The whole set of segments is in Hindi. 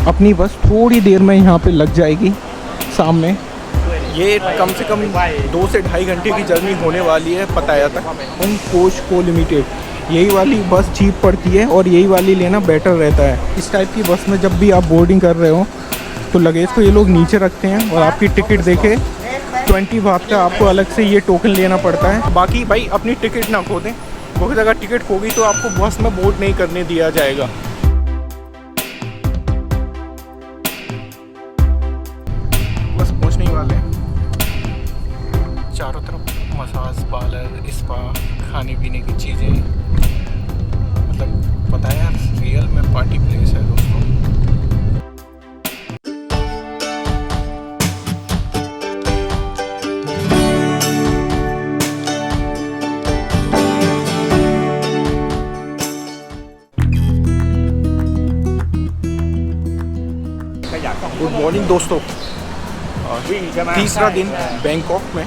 अपनी बस थोड़ी देर में यहाँ पे लग जाएगी सामने। ये कम से कम 2 से ढाई घंटे की जर्नी होने वाली है पताया तक। उन कोच को लिमिटेड यही वाली बस चीप पड़ती है और यही वाली लेना बेटर रहता है। इस टाइप की बस में जब भी आप बोर्डिंग कर रहे हो तो लगेज को ये लोग नीचे रखते हैं और आपकी टिकट देके 20 बात का आपको अलग से ये टोकन लेना पड़ता है। बाकी भाई अपनी टिकट ना खो दें, बहुत अगर टिकट खोगी तो आपको बस में बोर्ड नहीं करने दिया जाएगा। बस पहुंचने ही वाले हैं। चारों तरफ मसाज पार्लर, स्पा, खाने पीने की चीज़ें, मतलब पता है यार रियल में पार्टी प्लेस है दोस्तों। गुड मॉर्निंग दोस्तों। तीसरा दिन बैंकॉक में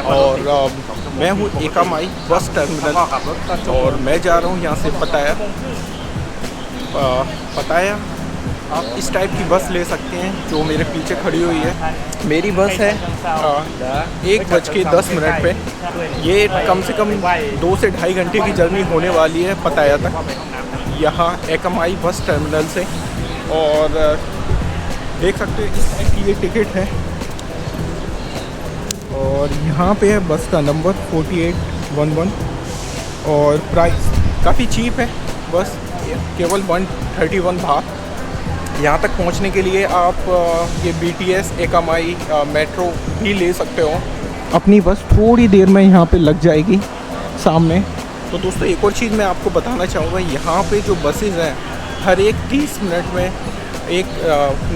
और मैं हूँ एकामाई बस टर्मिनल और मैं जा रहा हूँ यहाँ से पताया। आप इस टाइप की बस ले सकते हैं जो मेरे पीछे खड़ी हुई है। मेरी बस है 1:10 पे। ये कम से कम 2 से ढाई घंटे की जर्नी होने वाली है पताया तक, यहाँ एकामाई बस टर्मिनल से। और देख सकते हो इस टाइप की ये टिकट है और यहाँ पे है बस का नंबर 4811 और प्राइस काफ़ी चीप है, बस केवल 131 बात। यहाँ तक पहुँचने के लिए आप ये BTS एकामाई मेट्रो भी ले सकते हो। अपनी बस थोड़ी देर में यहाँ पे लग जाएगी सामने। तो दोस्तों एक और चीज़ मैं आपको बताना चाहूँगा, यहाँ पे जो बसेस हैं हर एक 30 मिनट में एक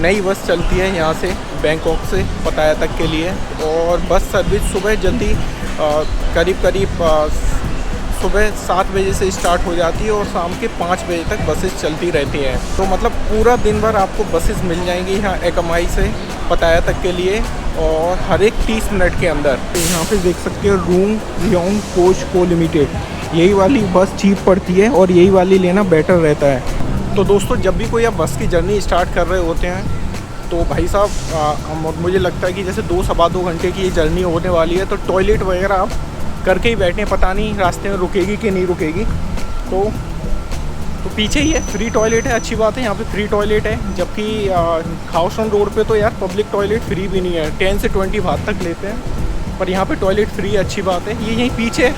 नई बस चलती है यहाँ से बैंकॉक से पताया तक के लिए। और बस सर्विस सुबह जल्दी करीब सुबह 7 बजे से स्टार्ट हो जाती है और शाम के 5 बजे तक बसेस चलती रहती हैं। तो मतलब पूरा दिन भर आपको बसेस मिल जाएंगी यहाँ एकामाई से पताया तक के लिए और हर एक 30 मिनट के अंदर। तो यहाँ पे देख सकते हो रूम रियोंग कोच को लिमिटेड यही वाली बस चीप पड़ती है और यही वाली लेना बेटर रहता है। तो दोस्तों जब भी कोई आप बस की जर्नी स्टार्ट कर रहे होते हैं तो भाई साहब मुझे लगता है कि जैसे 2-2.5 घंटे की ये जर्नी होने वाली है तो टॉयलेट वगैरह आप करके ही बैठे, पता नहीं रास्ते में रुकेगी कि नहीं रुकेगी। तो पीछे ही है, फ्री टॉयलेट है, अच्छी बात है। यहाँ पे फ्री टॉयलेट है, जबकि खाओशन रोड पे तो यार पब्लिक टॉयलेट फ्री भी नहीं है, 10 से 20 बात तक लेते हैं। पर यहाँ पे टॉयलेट फ्री है, अच्छी बात है। ये यहीं पीछे है,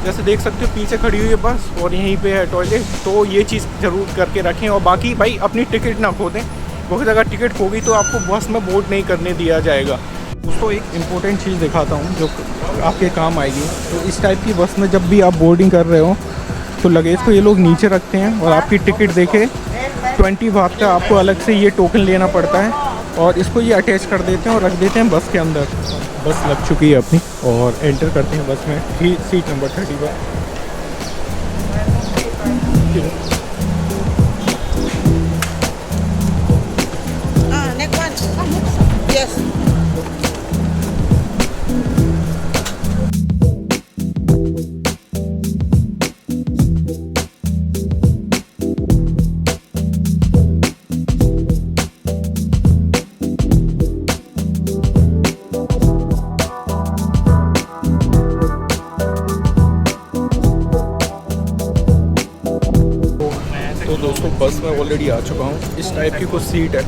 जैसे देख सकते हो पीछे खड़ी हुई है बस और यहीं पे है टॉयलेट। तो ये चीज़ ज़रूर करके रखें। और बाकी भाई अपनी टिकट ना खो दें, बहुत अगर टिकट खोगी तो आपको बस में बोर्ड नहीं करने दिया जाएगा। दोस्तों एक इम्पोर्टेंट चीज़ दिखाता हूँ जो आपके काम आएगी। तो इस टाइप की बस में जब भी आप बोर्डिंग कर रहे हो तो लगेज को ये लोग नीचे रखते हैं और आपकी टिकट देके 20 बात का आपको अलग से ये टोकन लेना पड़ता है और इसको ये अटैच कर देते हैं और रख देते हैं बस के अंदर। बस लग चुकी है अपनी और एंटर करते हैं बस में, सीट नंबर 30 पर। Next one. Yes. तो दोस्तों बस में ऑलरेडी आ चुका हूँ। इस टाइप की कुछ सीट है,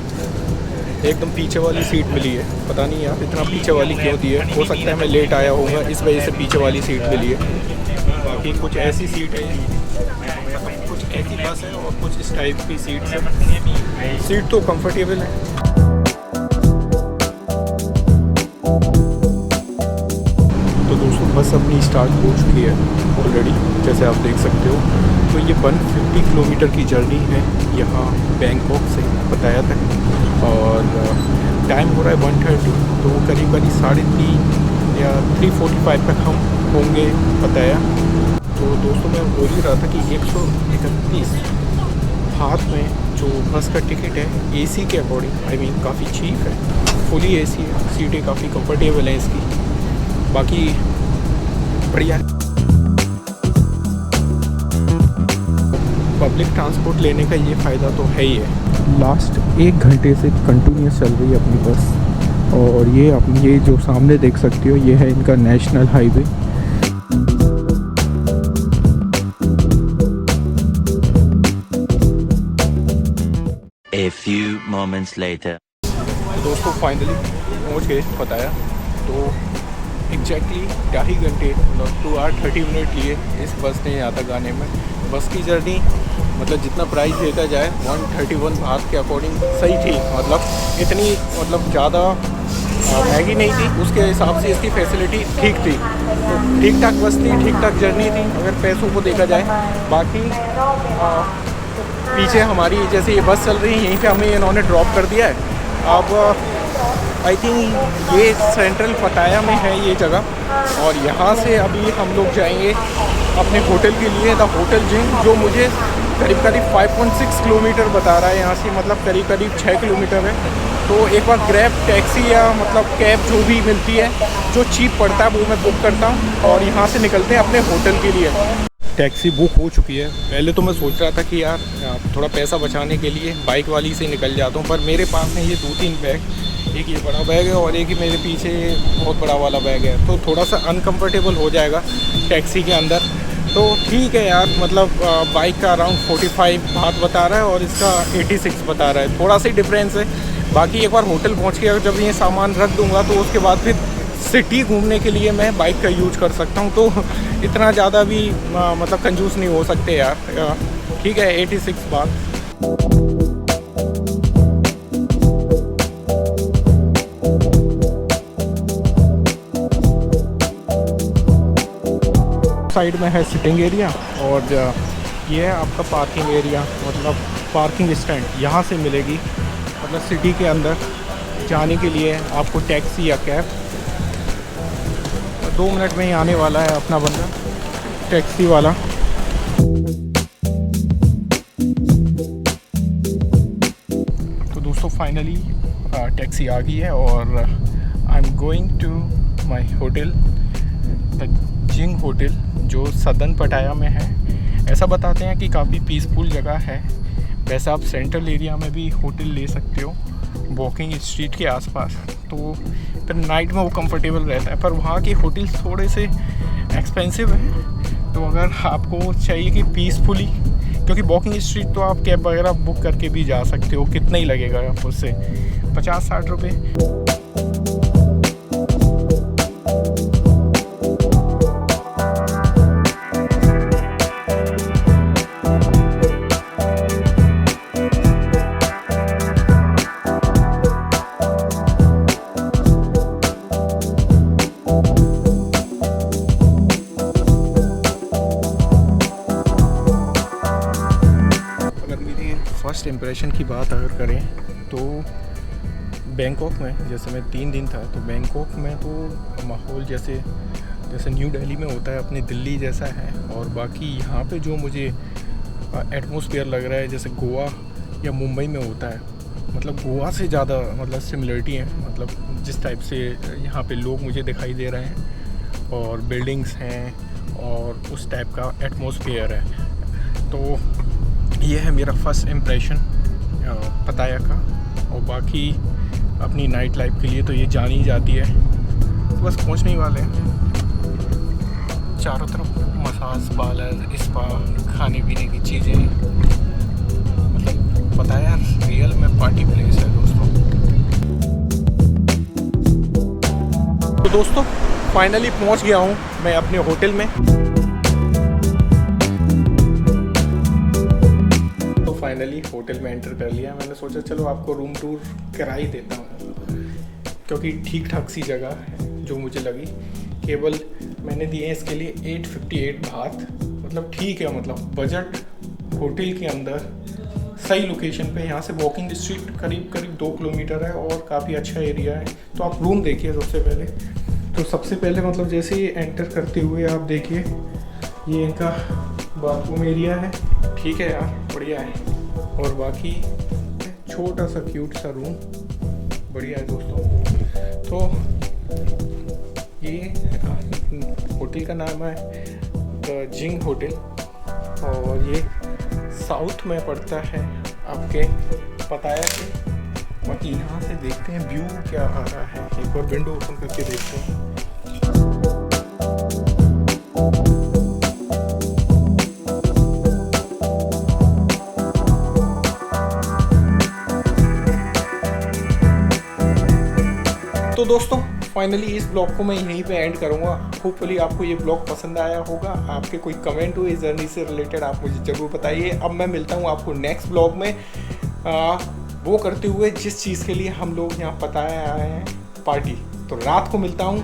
एकदम पीछे वाली सीट मिली है। पता नहीं यार इतना पीछे वाली क्यों दी है, हो सकता है मैं लेट आया होगा इस वजह से पीछे वाली सीट मिली है। बाकी कुछ ऐसी सीट है, मतलब कुछ ऐसी बस है और कुछ इस टाइप की सीट है। सीट तो कंफर्टेबल है। तो दोस्तों बस अपनी स्टार्ट हो चुकी है ऑलरेडी, जैसे आप देख सकते हो। तो ये 150 किलोमीटर की जर्नी है यहाँ बैंकॉक से पताया तक और टाइम हो रहा है 1:30। तो करीब 3:30 या 3:45 तक हम होंगे पताया। तो दोस्तों मैं बोल ही रहा था कि 131 हाथ में जो बस का टिकट है AC के अकॉर्डिंग आई मीन काफ़ी चीप है, फुली AC है, सीटें काफ़ी कंफर्टेबल हैं इसकी, बाकी बढ़िया है। पब्लिक ट्रांसपोर्ट लेने का ये फ़ायदा तो है ही है। लास्ट 1 घंटे से कंटिन्यूस चल रही है अपनी बस, और ये जो सामने देख सकते हो ये है इनका national highway. A few moments later. दोस्तों फाइनली पहुंच गए पताया। तो एग्जैक्टली 2.5 घंटे मतलब 2 आवर 30 मिनट लिए इस बस ने यहाँ तक आने में। बस की जर्नी मतलब जितना प्राइस देखा जाए 131 बात के अकॉर्डिंग सही थी, मतलब इतनी मतलब ज़्यादा महंगी नहीं थी, उसके हिसाब से इसकी फैसिलिटी ठीक थी। तो ठीक ठाक बस थी, ठीक ठाक जर्नी थी अगर पैसों को देखा जाए। बाकी पीछे हमारी जैसे ये बस चल रही है, यहीं पे हमें इन्होंने ड्रॉप कर दिया है। अब आई थिंक ये सेंट्रल पटाया में है ये जगह, और यहाँ से अभी हम लोग जाएंगे अपने होटल के लिए, द होटल जिंग, जो मुझे करीब 5.6 किलोमीटर बता रहा है यहाँ से, मतलब करीब 6 किलोमीटर है। तो एक बार ग्रैब टैक्सी या मतलब कैब जो भी मिलती है जो चीप पड़ता है वो मैं बुक करता हूँ, और यहाँ से निकलते हैं अपने होटल के लिए। टैक्सी बुक हो चुकी है। पहले तो मैं सोच रहा था कि यार थोड़ा पैसा बचाने के लिए बाइक वाली से निकल जाता हूँ, पर मेरे पास में ये 2-3 बैग, एक ये बड़ा बैग है और एक ही मेरे पीछे बहुत बड़ा वाला बैग है, तो थोड़ा सा अनकंफर्टेबल हो जाएगा टैक्सी के अंदर। तो ठीक है यार, मतलब बाइक का अराउंड 45 बात बता रहा है और इसका 86 बता रहा है, थोड़ा सा ही डिफरेंस है। बाकी एक बार होटल पहुँच के जब ये सामान रख दूँगा तो उसके बाद फिर सिटी घूमने के लिए मैं बाइक का यूज कर सकता हूँ, तो इतना ज़्यादा भी मतलब कंजूस नहीं हो सकते यार। ठीक है 86 बात। साइड में है सिटिंग एरिया, और ये है आपका पार्किंग एरिया, मतलब पार्किंग स्टैंड यहाँ से मिलेगी। मतलब सिटी के अंदर जाने के लिए आपको टैक्सी या कैब, 2 मिनट में ही आने वाला है अपना बंदा टैक्सी वाला। तो दोस्तों फाइनली टैक्सी आ गई है और I am going to my hotel, the Jing hotel, जो सदर्न पटाया में है। ऐसा बताते हैं कि काफ़ी पीसफुल जगह है। वैसे आप सेंट्रल एरिया में भी होटल ले सकते हो वॉकिंग स्ट्रीट के आसपास, तो फिर नाइट में वो कंफर्टेबल रहता है। पर वहाँ के होटल्स थोड़े से एक्सपेंसिव हैं, तो अगर आपको चाहिए कि पीसफुली, क्योंकि वॉकिंग स्ट्रीट तो आप कैब वगैरह बुक करके भी जा सकते हो, कितना ही लगेगा आपको उससे 50-60 रुपये। फर्स्ट इम्प्रेशन की बात अगर करें तो बैंकॉक में, जैसे मैं 3 दिन था, तो बैंकॉक में तो माहौल जैसे न्यू दिल्ली में होता है, अपने दिल्ली जैसा है। और बाकी यहाँ पे जो मुझे एटमॉस्फेयर लग रहा है जैसे गोवा या मुंबई में होता है, मतलब गोवा से ज़्यादा मतलब सिमिलरिटी है। मतलब जिस टाइप से यहाँ पे लोग मुझे दिखाई दे रहे हैं और बिल्डिंग्स हैं और उस टाइप का एटमॉस्फेयर है। तो ये है मेरा फर्स्ट इम्प्रेशन पताया का। और बाकी अपनी नाइट लाइफ के लिए तो ये जानी ही जाती है। तो बस पहुँचने ही वाले हैं। चारों तरफ मसाज पार्लर, स्पा, खाने पीने की चीज़ें, मतलब पताया रियल में पार्टी प्लेस है दोस्तों। तो दोस्तों फाइनली पहुँच गया हूँ मैं अपने होटल में। फाइनली होटल में एंटर कर लिया। मैंने सोचा चलो आपको रूम टूर करा ही देता हूँ, क्योंकि ठीक ठाक सी जगह है जो मुझे लगी। केवल मैंने दिए इसके लिए 858 बात, मतलब ठीक है, मतलब बजट होटल के अंदर सही लोकेशन पे। यहाँ से वॉकिंग स्ट्रीट करीब 2 किलोमीटर है और काफ़ी अच्छा एरिया है। तो आप रूम देखिए सबसे पहले मतलब जैसे ही एंटर करते हुए आप देखिए ये इनका बाथरूम एरिया है। ठीक है यार, बढ़िया है। और बाकी छोटा सा क्यूट सा रूम, बढ़िया है दोस्तों। तो ये होटल का नाम है द जिंग होटल, और ये साउथ में पड़ता है आपके पताया से। बाकी यहाँ से देखते हैं व्यू क्या आ रहा है, एक बार विंडो ओपन करके देखते हैं। तो दोस्तों फाइनली इस ब्लॉग को मैं यहीं पे एंड करूँगा। होपफुली आपको ये ब्लॉग पसंद आया होगा। आपके कोई कमेंट हुए जर्नी से रिलेटेड आप मुझे ज़रूर बताइए। अब मैं मिलता हूँ आपको नेक्स्ट ब्लॉग में, वो करते हुए जिस चीज़ के लिए हम लोग यहाँ पताया आए हैं, पार्टी। तो रात को मिलता हूँ,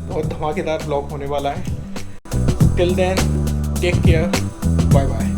बहुत धमाकेदार ब्लॉग होने वाला है। Till then take care, bye bye.